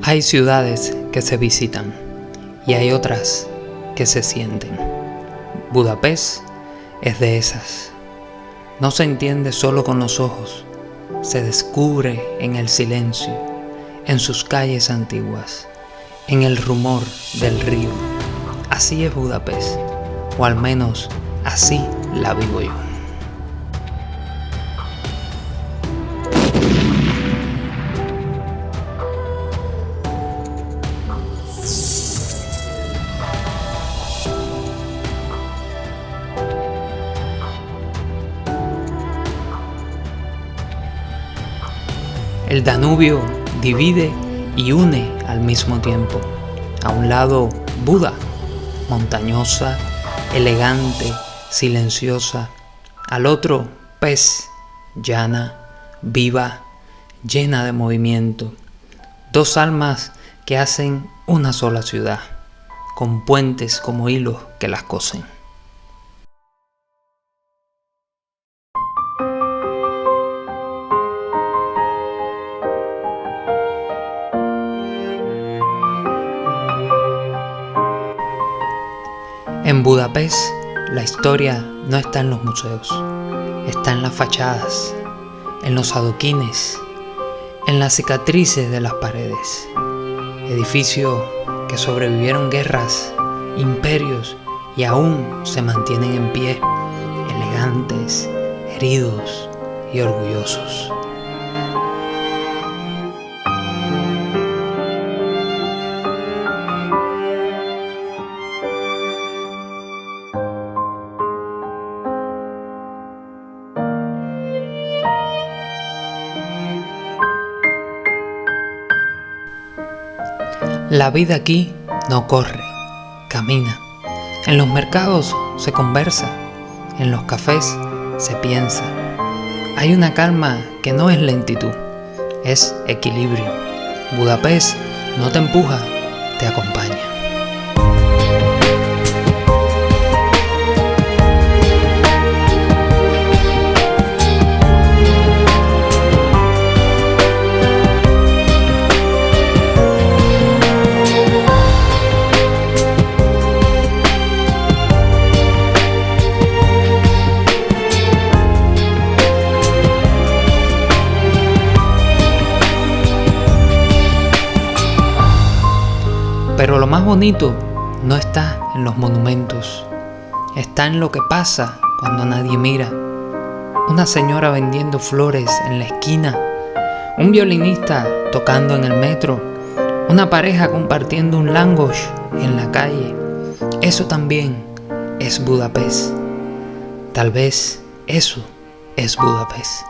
Hay ciudades que se visitan y hay otras que se sienten. Budapest es de esas. No se entiende solo con los ojos, se descubre en el silencio, en sus calles antiguas, en el rumor del río. Así es Budapest, o al menos así la vivo yo. El Danubio divide y une al mismo tiempo. A un lado, Buda, montañosa, elegante, silenciosa. Al otro, Pest, llana, viva, llena de movimiento. Dos almas que hacen una sola ciudad, con puentes como hilos que las cosen. En Budapest, la historia no está en los museos, está en las fachadas, en los adoquines, en las cicatrices de las paredes. Edificios que sobrevivieron guerras, imperios y aún se mantienen en pie, elegantes, heridos y orgullosos. La vida aquí no corre, camina. En los mercados se conversa, en los cafés se piensa. Hay una calma que no es lentitud, es equilibrio. Budapest no te empuja, te acompaña. Pero lo más bonito no está en los monumentos, está en lo que pasa cuando nadie mira. Una señora vendiendo flores en la esquina, un violinista tocando en el metro, una pareja compartiendo un langosh en la calle. Eso también es Budapest. Tal vez eso es Budapest.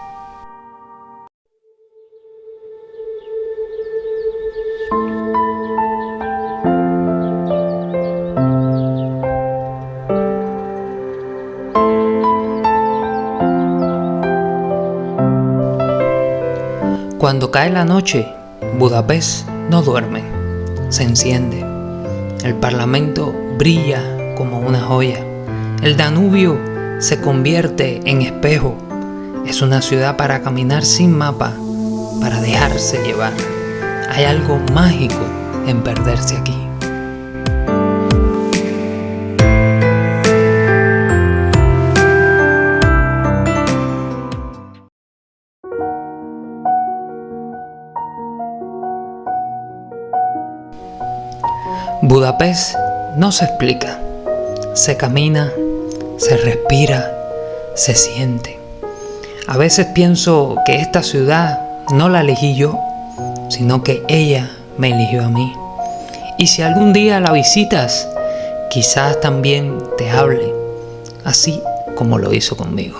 Cuando cae la noche, Budapest no duerme, se enciende. El Parlamento brilla como una joya. El Danubio se convierte en espejo. Es una ciudad para caminar sin mapa, para dejarse llevar. Hay algo mágico en perderse aquí. Budapest no se explica, se camina, se respira, se siente. A veces pienso que esta ciudad no la elegí yo, sino que ella me eligió a mí. Y si algún día la visitas, quizás también te hable, así como lo hizo conmigo.